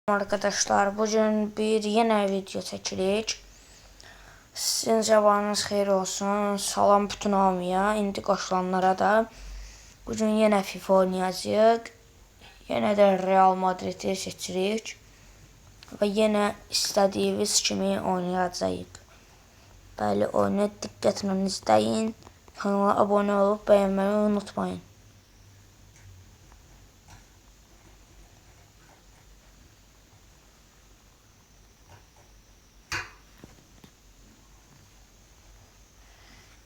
Arkadaşlar, bugün bir yine video çekirik. Sizin sabahınız xeyir olsun. Salam bütün hamıya, indi qoşulanlara da. Bugün yine FIFA oynayacağıq. Yine də Real Madrid'i seçirik. Və yenə istədiyiniz kimi oynayacağıq. Bəli, oyunu diqqətlə izləyin. Kanala abunə olub bəyənməyi unutmayın.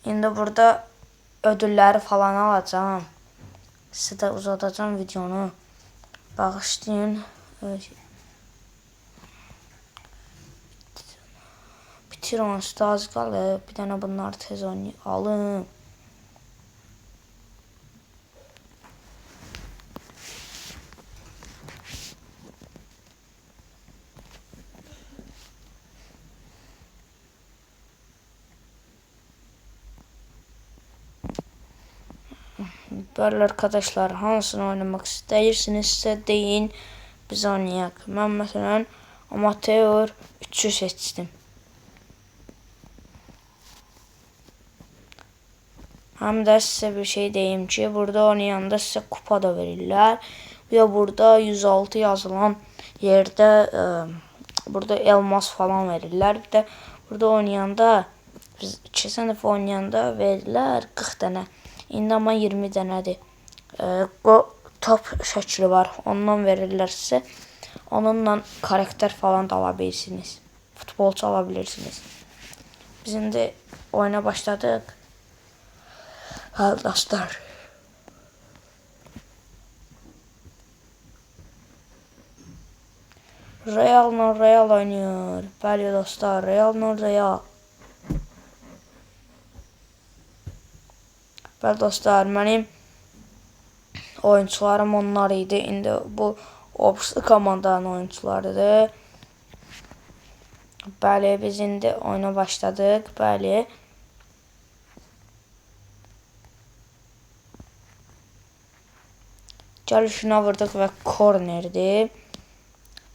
İndi burada ödülləri falan alacağım. Sizə də uzadacağım videonu. Bağışlayın. Bitir onsuz da az qalıb. Bir dənə bunları tez alın. Böyle arkadaşlar, hansını oynamak istəyirsinizsə deyin, biz oynayaq. Mən məsələn Amateur 3'ü seçtim. Həm də sizə bir şey deyim ki, burada oynayanda sizə kupa da verirlər. Və burada 106 yazılan yerdə burada elmas falan verirlər. Bir də burada oynayanda biz 2 sınıf oynayanda verirlər 40 dənə. İndi amma 20 dənədir. Top şəkli var. Ondan verirlər sizə. Onunla karakter falan da ala bilirsiniz. Futbolçu ala bilirsiniz. Biz indi oyuna başladıq. Hadi dostlar. Real oynuyor. Bəli dostlar, Real. Bəli dostlar, mənim oyuncularım onlar idi. İndi bu obslu komandanın oyuncularıdır. Bəli, biz indi oyuna başladıq. Bəli. Gəlişinə vurduk və kornerdir.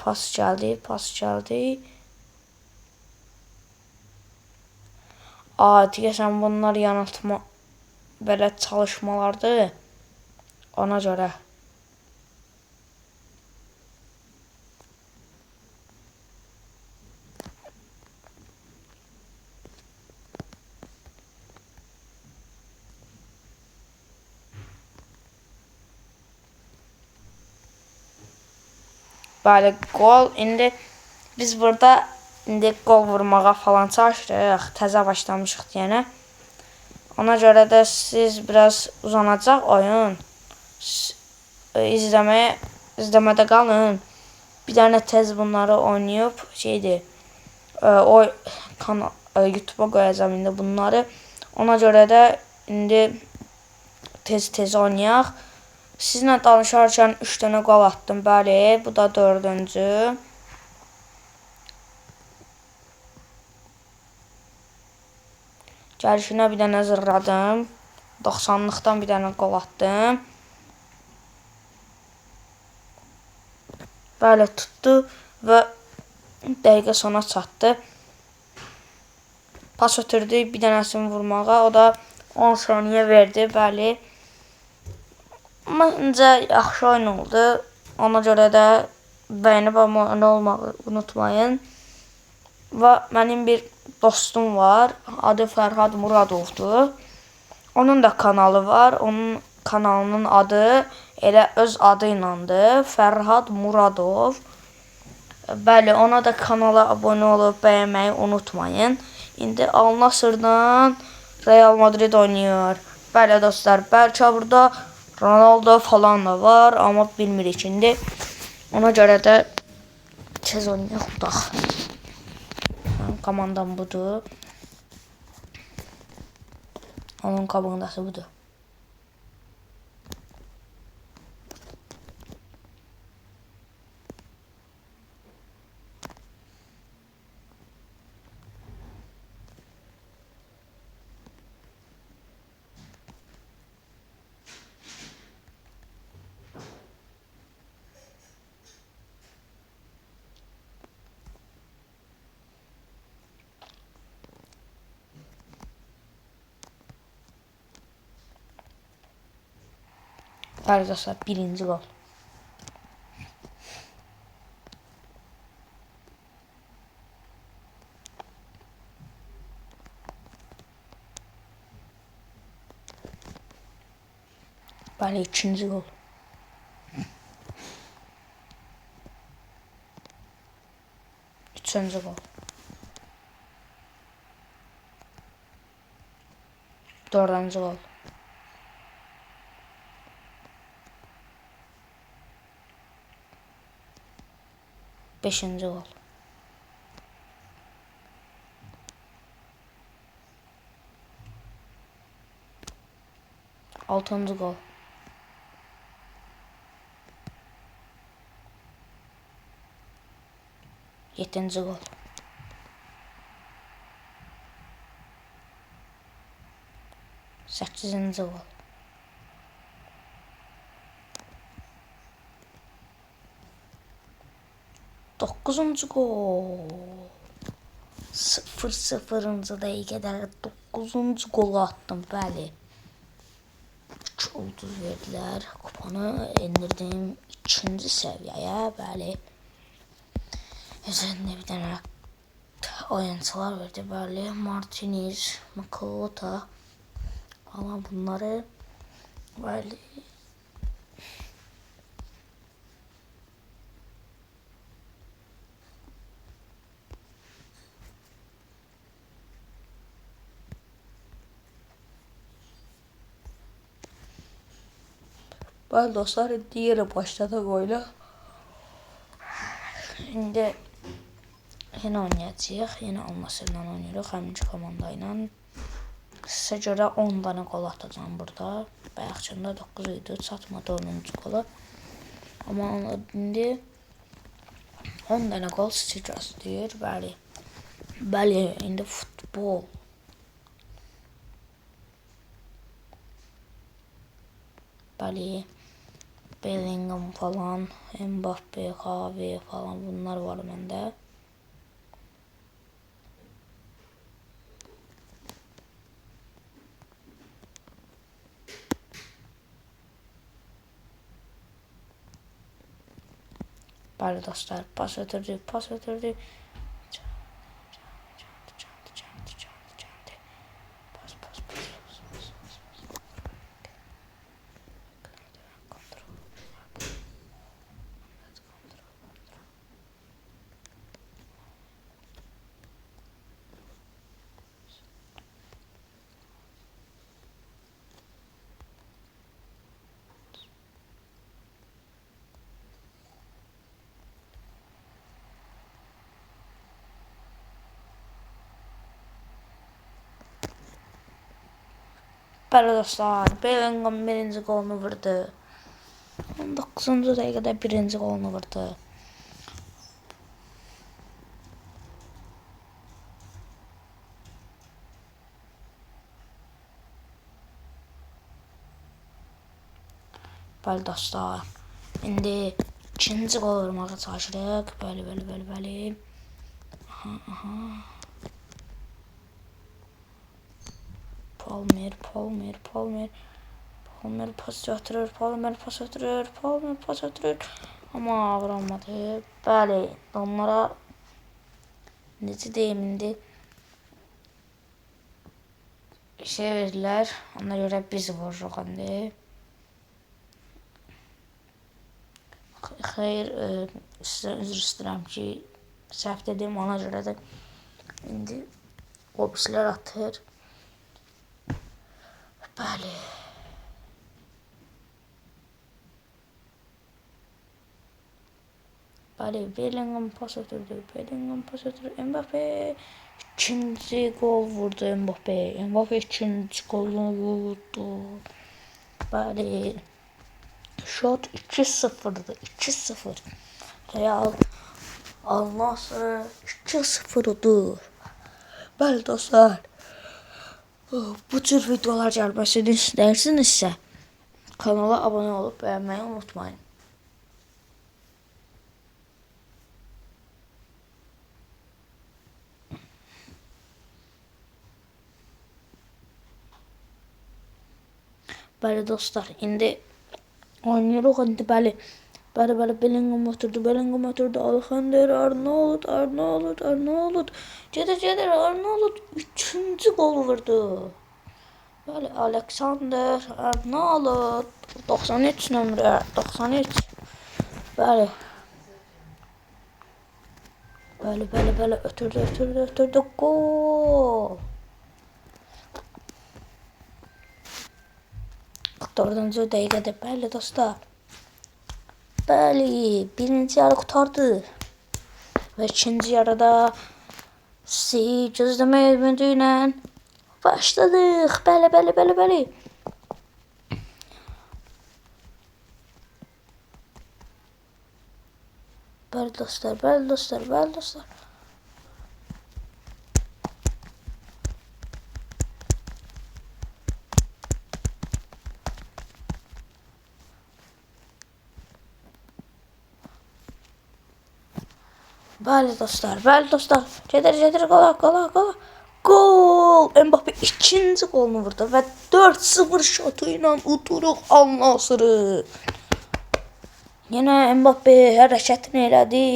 Pas gəldi. Deyəsən bunlar yanıltma belə çalışmalardır. Ona görə. Bəli, gol. İndi biz burada gol vurmağa falan çalışırıq. Təzə başlamışıq yenə. Ona görə də siz biraz uzanacaq oyun. İzləmədə qalın. Bir dənə tez bunları oynayıb o YouTube'a qoyacağım indi bunları. Ona görə də indi tez oynayaq. Sizinlə danışarkən 3 dənə qol attım. Bəli, bu da 4-cü. Gəlişinə bir dənə zırladım. 90'lıqdan bir dənə qol attım. Bəli, tutdu və dəqiqə sona çatdı. Pas ötürdük bir dənəsini vurmağa. O da 10 saniyə verdi. Bəli. Məncə yaxşı oyun oldu. Ona görə də bəyənib abunə olmağı unutmayın. Və mənim bir dostum var. Adı Fərhad Muradovdur. Onun da kanalı var. Onun kanalının adı elə öz adı ilandır. Fərhad Muradov. Bəli, ona da kanala abunə olub bəyənməyi unutmayın. İndi Al Nassr'dan Real Madrid oynuyor. Bəli dostlar, bəlkə burada Ronaldo falan da var, amma bilmirik indi. Ona görə də tez oynayaq. Komandam budur. Onun komandası budur. Bəli dostlar, birinci gol. Bəli, ikinci gol. Üçüncü gol. Dördüncü gol. Beşinci gol. Altıncı gol. Yedinci gol. Sekizinci gol. Dokuzuncu gol. 0-0-cı dəqiqədə 9-cu golu attım. Bəli. 2 ulduz verdilər. Kupanı endirdim ikinci səviyyəyə. Bəli. Üzərində bir dənə oyuncular verdi. Bəli. Martinez, Makalota falan bunları. Bəli. Bəli dostlar, diğeri başladı oyuna. İndi yine oynayacağıq. Yine Almasırla oynayırıq həminki komanda ilə. Sizə görə 10 dənə gol atacağım burada. Bayaqçında 9 idi, çatmadı 10-cu gola. Amma indi 10 dənə gol sizə gözləyir. Bəli. Bəli, indi futbol. Bəli. Bellingham falan, Mbappe, Xavi falan bunlar var məndə. Bəli dostlar, pas ötürdük. Bəli dostlar, Bellingham birinci golunu vurdu. 19-cu dəqiqədə birinci golunu vurdu. Bəli dostlar, indi ikinci gol vurmağa çalışırıq. Bəli. Aha. Palmer pas ötürür. Amma vuramadı. Bəli, onlara necə deyim indi şey verirlər. Ona görə biz vururuq indi. Xeyr, sizə üzr istəyirəm ki, səhv dedim, ona görə də indi o bizlər atır. Bəli. Bellingham pas ötürdü. Mbappe ikinci gol vurdu Mbappe. İkinci golunu vurdu. Bəli. Şut 2-0'dı. 2-0. Real Al-Nassr 2-0'dı. Bəli dostlar. Bu tür videolar gəlməsini istəyirsinizsə kanala abone olup beğenmeyi unutmayın. Bəli dostlar, indi Oynayırıq indi bəli. Bəli, Bellingham oturdu. Alexander Arnold. Gedir Arnold 3-cü gol vurdu. Bəli, Alexander Arnold 93 nömrə, 93. Bəli. Bəli, ötürdü. Gol. 44-cü dəqiqədə, bəli dostlar. Bəli, birinci yarı qurtardı. Və ikinci yarıda gözləmə ümidi ilə başladıq. Bəli. Bəli dostlar. Bəli dostlar. Gedir qola. Gol! Mbappe ikinci golunu vurdu və 4-0 şotu ilə uduruq Al-Nasırı. Yenə Mbappe hərəkətini elədi.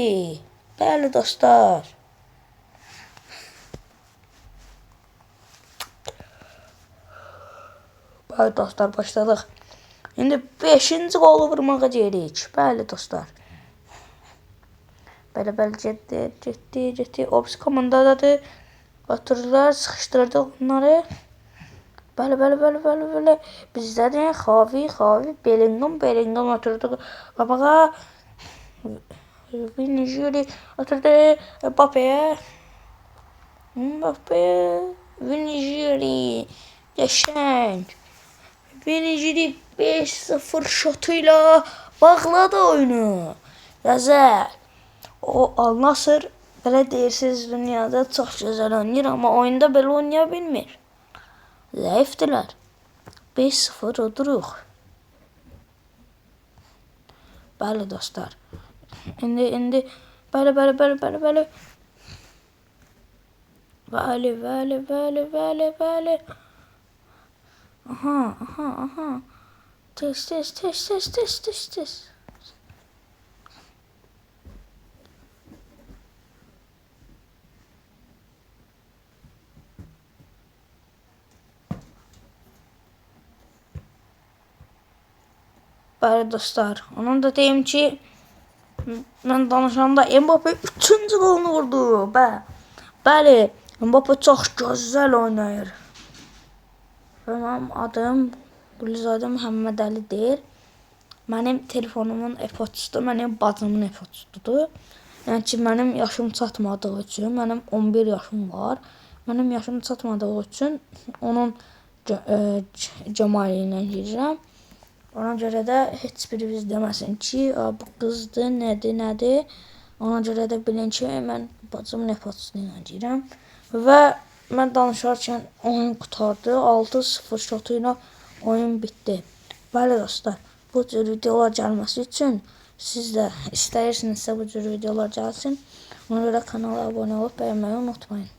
Bəli dostlar. Bəli dostlar, başladıq. İndi 5-ci golu vurmağa gedirik. Bəli dostlar. Bəli, getdi. Ops komandadadır. Batırdılar, sıxışdırdı onları. Bəli. Bizdən Xavi. Bellingham oturdu qabağa. Vinicius oturdu Mbappe'yə. Vinicius qəşəng. Vinicius 5-0 şotuyla bağladı oyunu. Gözəl. O Al-Nasır belə deyirsiniz dünyada çox gözəl oynayır, amma oyunda belə oynaya bilmir. Zəifdirlər. 5-0 oduruq. Bəli dostlar. İndi bəli. Bəli. Aha. Tez. Bəli dostlar, onun da deyim ki, mən danışanda Mbappe 3-cü golunu vurdu. Bəli, Mbappe çox gözəl oynayır. Və mənim adım Gülzadə Məhəmməd Əlidir. Mənim telefonumun epoçusu mənim bacımın epoçusudur. Yəni ki, mənim yaşım çatmadığı üçün, mənim 11 yaşım var. Mənim yaşım çatmadığı üçün onun cəmalı ilə girirəm. Ona görə də heç biriniz deməsin ki, bu qızdır, nədir. Ona görə də bilin ki, mən bacımın epoçusu ilə girirəm. Və mən danışarkən oyun qurtardı. 6-0 şotu ilə oyun bitdi. Bəli dostlar, bu cür videolar gəlməsi üçün siz də istəyirsinizsə bu cür videolar gəlsin. Ona görə kanala abunə olub bəyənməyi unutmayın.